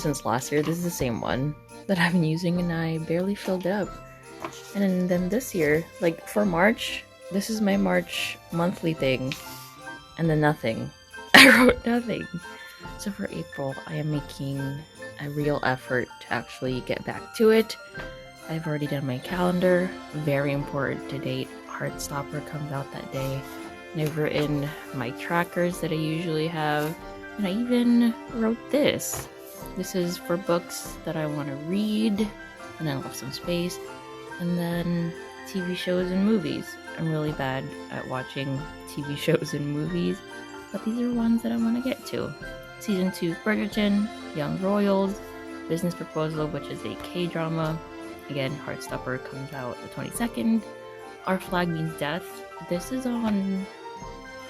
since last year. This is the same one that I've been using, and I barely filled it up. And then this year, like for March, this is my March monthly thing, and then nothing. I wrote nothing. So for April, I am making a real effort to actually get back to it. I've already done my calendar, very important to date. Heartstopper comes out that day. And I've written my trackers that I usually have, and I even wrote this. This is for books that I want to read, and I left some space. And then TV shows and movies. I'm really bad at watching TV shows and movies, but these are ones that I want to get to. Season 2 Bridgerton, Young Royals, Business Proposal, which is a K-drama. Again, Heartstopper comes out the 22nd. Our Flag Means Death. This is on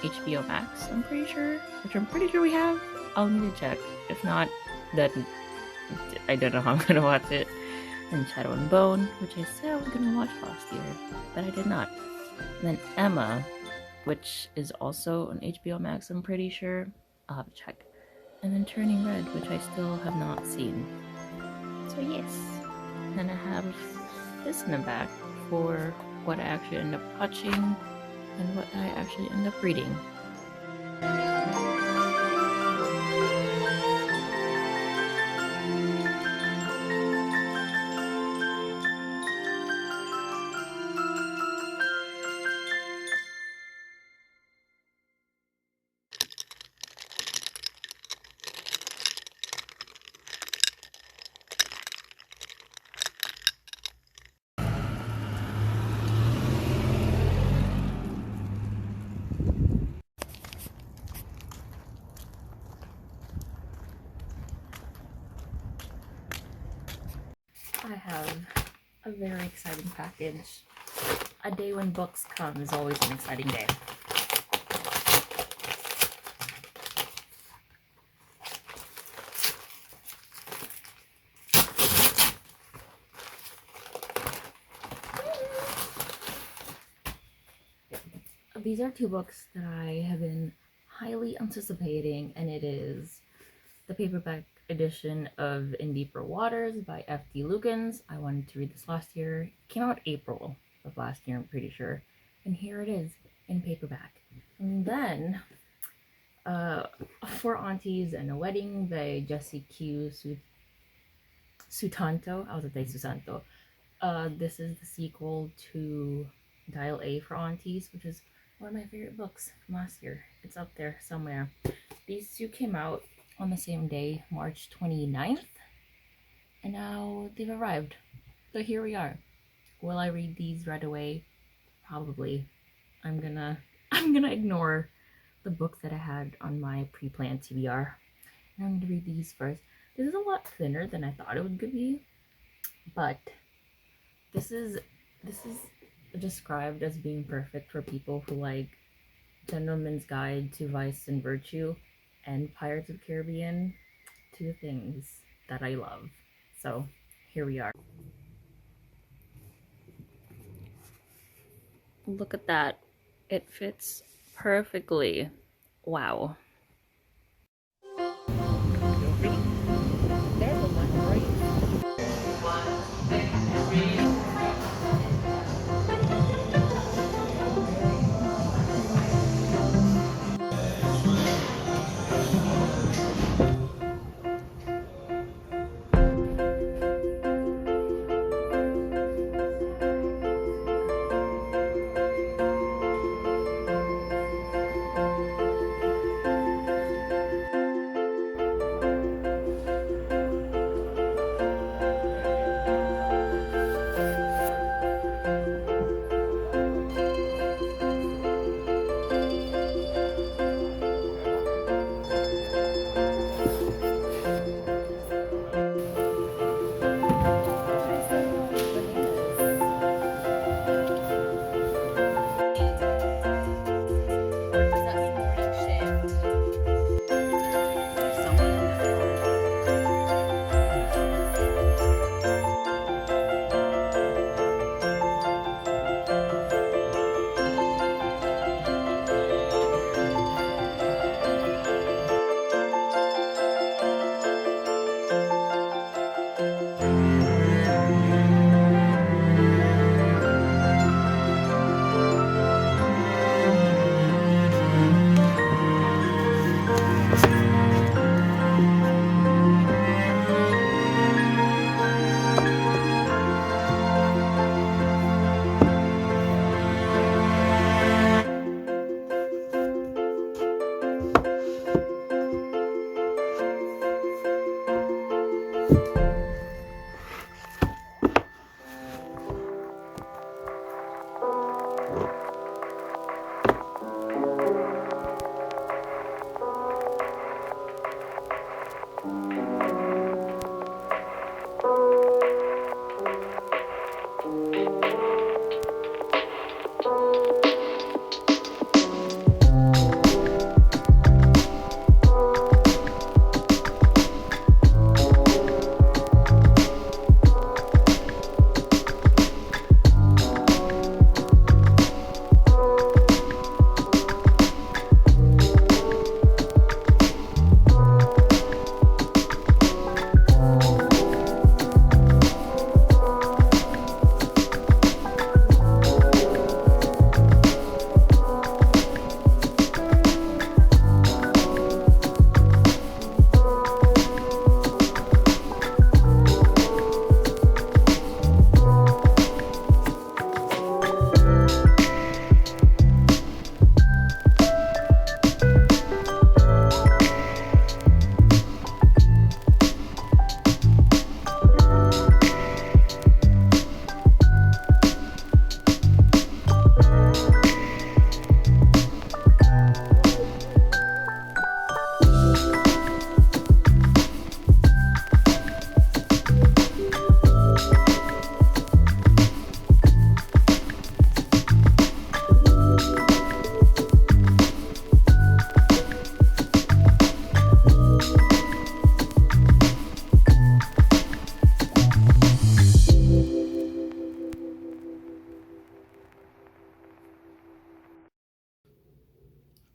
HBO Max, I'm pretty sure. Which I'm pretty sure we have. I'll need to check. If not, then I don't know how I'm gonna watch it. And Shadow and Bone, which I said I was gonna watch last year, but I did not. And then Emma, which is also on HBO Max, I'm pretty sure. I'll have to check. And then Turning Red, which I still have not seen. So yes. And I have this in the back for what I actually end up watching and what I actually end up reading. I have a very exciting package. A day when books come is always an exciting day. These are two books that I have been highly anticipating, and it is the paperback edition of In Deeper Waters by F.D. Lukens. I wanted to read this last year. It came out April of last year, I'm pretty sure. And here it is in paperback. And then Four Aunties and a Wedding by Jessie Q. Sutanto. I was going to say Susanto. This is the sequel to Dial A for Aunties, which is one of my favorite books from last year. It's up there somewhere. These two came out on the same day, March 29th, and now they've arrived. So here we are. Will I read these right away? Probably. I'm gonna ignore the books that I had on my pre-planned TBR. And I'm gonna read these first. This is a lot thinner than I thought it would be, but this is described as being perfect for people who like Gentleman's Guide to Vice and Virtue and Pirates of the Caribbean, two things that I love. So here we are. Look at that. It fits perfectly. Wow. There's the one right.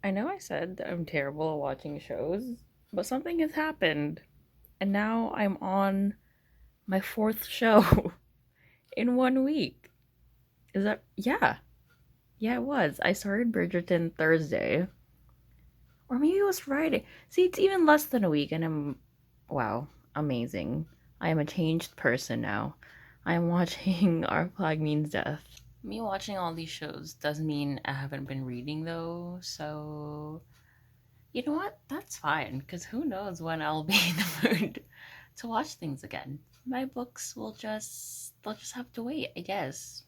I know I said that I'm terrible at watching shows, but something has happened. And now I'm on my fourth show in 1 week. Is that, yeah. Yeah, it was. I started Bridgerton Thursday. Or maybe it was Friday. See, it's even less than a week, and wow, amazing. I am a changed person now. I am watching Our Flag Means Death. Me watching all these shows doesn't mean I haven't been reading, though, so you know what? That's fine, because who knows when I'll be in the mood to watch things again. My books they'll just have to wait, I guess.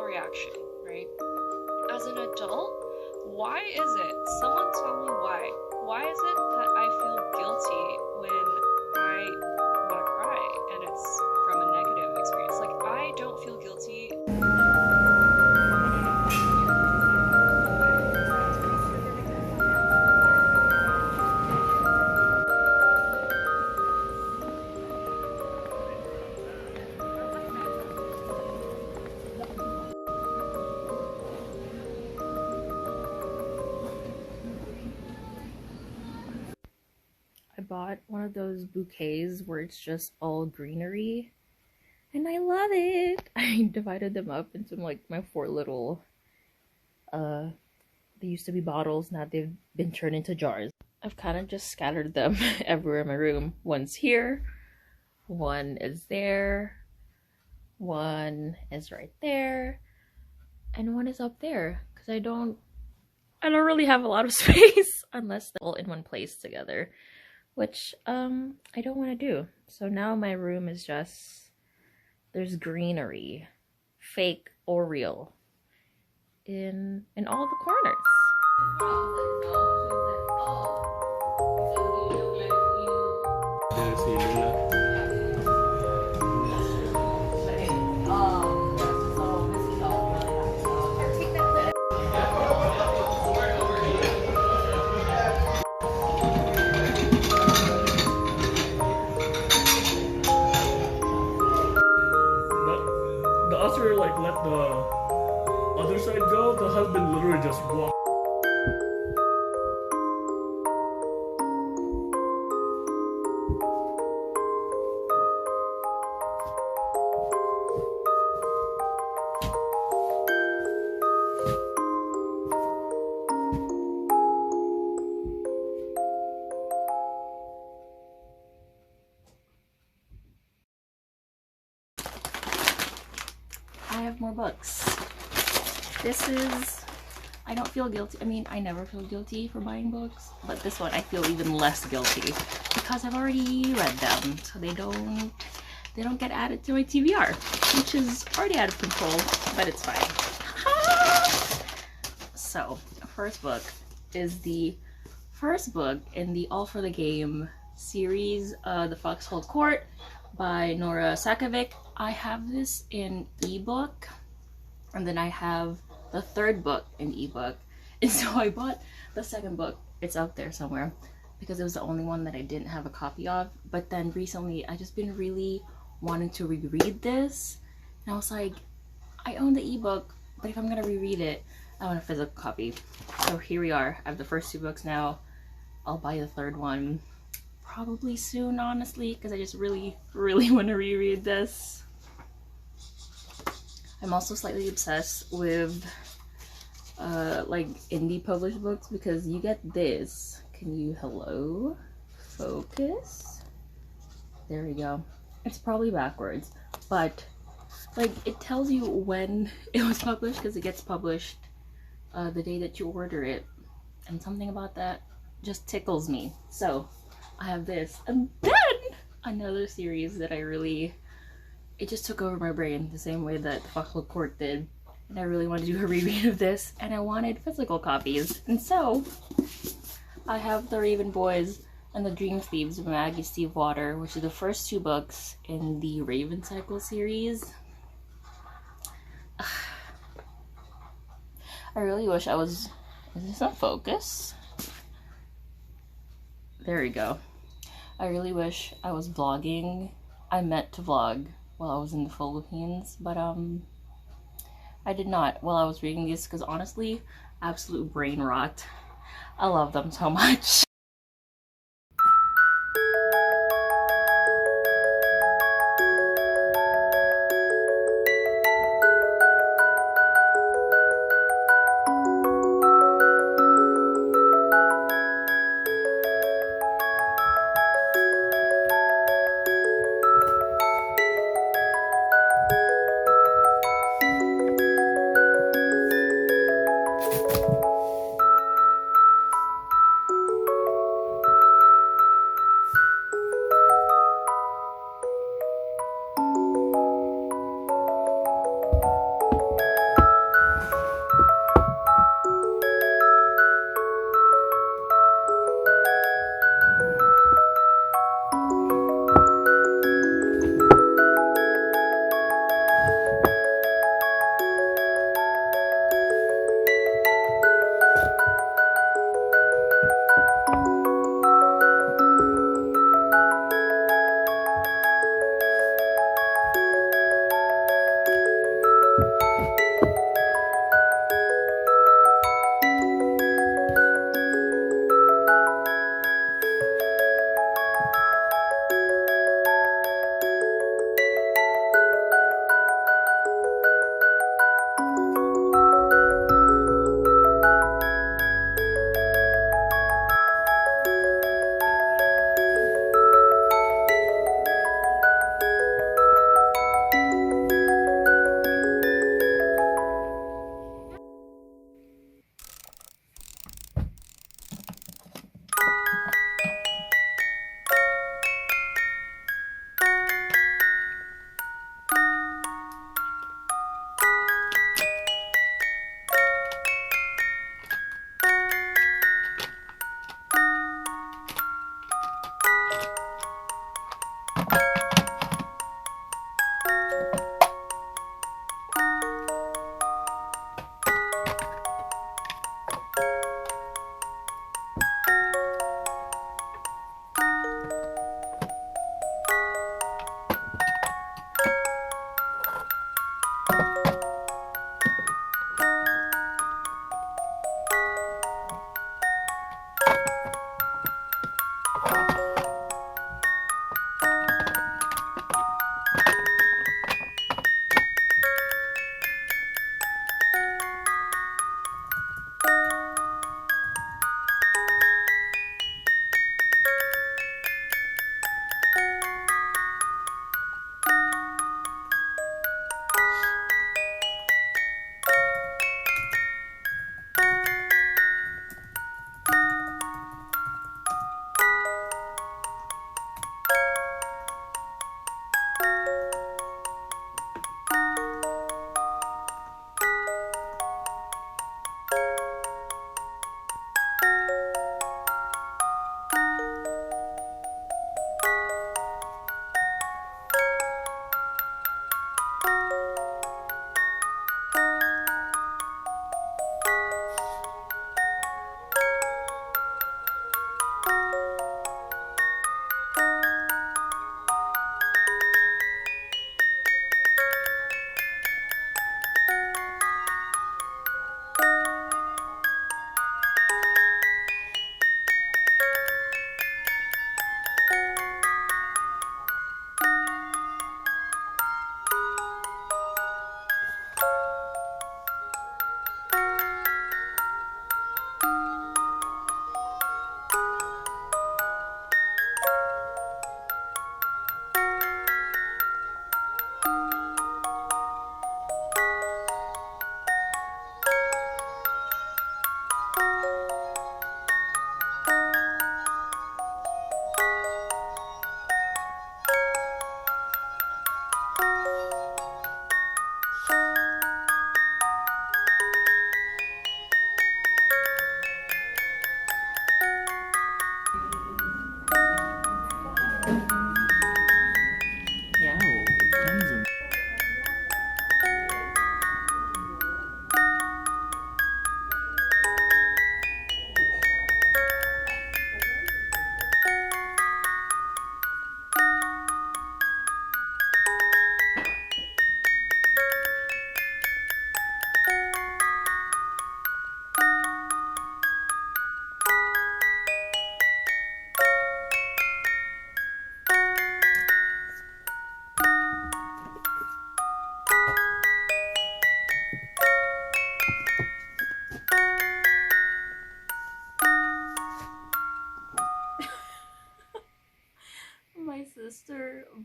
Reaction, right? As an adult, why is it? Someone tell me why. Why is it that I feel guilty when I want to cry and it's from a negative experience? Like, I don't feel guilty. I bought one of those bouquets where it's just all greenery, and I love it. I divided them up into like my four little, they used to be bottles, now they've been turned into jars. I've kind of just scattered them everywhere in my room. One's here, one is there, one is right there, and one is up there, because I don't really have a lot of space unless they're all in one place together, which I don't want to do. So now my room is just, there's greenery, fake or real, in all the corners. The usher like let the other side go. The husband literally just walked. I have more books. This is, I don't feel guilty. I mean, I never feel guilty for buying books, but this one I feel even less guilty because I've already read them, so they don't get added to my TBR, which is already out of control, but it's fine. So, first book is the first book in the All for the Game series, The Foxhole Court by Nora Sakovic. I have this in ebook, and then I have the third book in ebook, and so I bought the second book. It's out there somewhere because it was the only one that I didn't have a copy of. But then recently I just been really wanting to reread this, and I was like, I own the ebook, but if I'm gonna reread it, I want a physical copy. So here we are. I have the first two books now. I'll buy the third one probably soon, honestly, because I just really want to reread this. I'm also slightly obsessed with like indie published books, because you get this. Can you, hello, focus? There we go. It's probably backwards, but like it tells you when it was published, because it gets published the day that you order it, and something about that just tickles me. So I have this, and then another series that it just took over my brain the same way that the Foxhole Court did, and I really wanted to do a reread of this, and I wanted physical copies, and so I have the Raven Boys and The Dream Thieves by Maggie Steve Water, which is the first two books in the Raven Cycle series. I really wish I was... Is this on focus? There we go. I really wish I was vlogging. I meant to vlog while I was in the Philippines, but I did not while I was reading these because honestly, absolute brain rot. I love them so much.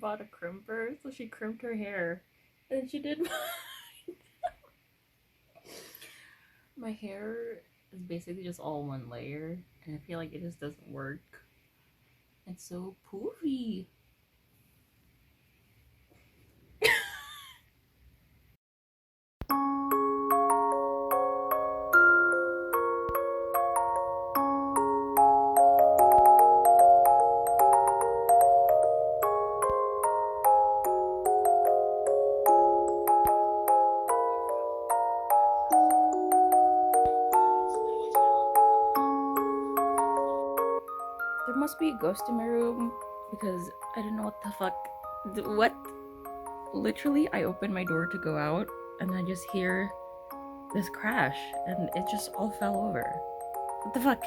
bought a crimper, so she crimped her hair. And then she did mine. My hair is basically just all one layer, and I feel like it just doesn't work. It's so poofy. There must be a ghost in my room because I don't know what the fuck. What? Literally, I opened my door to go out and I just hear this crash and it just all fell over. What the fuck?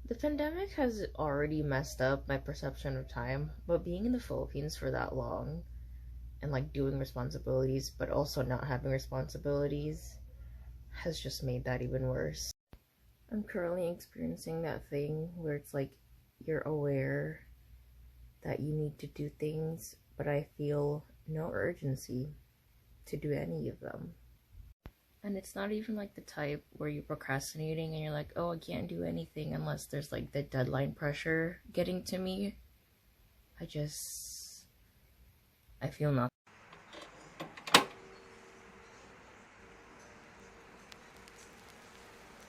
The pandemic has already messed up my perception of time, but being in the Philippines for that long and like doing responsibilities but also not having responsibilities has just made that even worse. I'm currently experiencing that thing where it's like you're aware that you need to do things, but I feel no urgency to do any of them. And it's not even like the type where you're procrastinating and you're like, oh, I can't do anything unless there's like the deadline pressure getting to me. I feel nothing.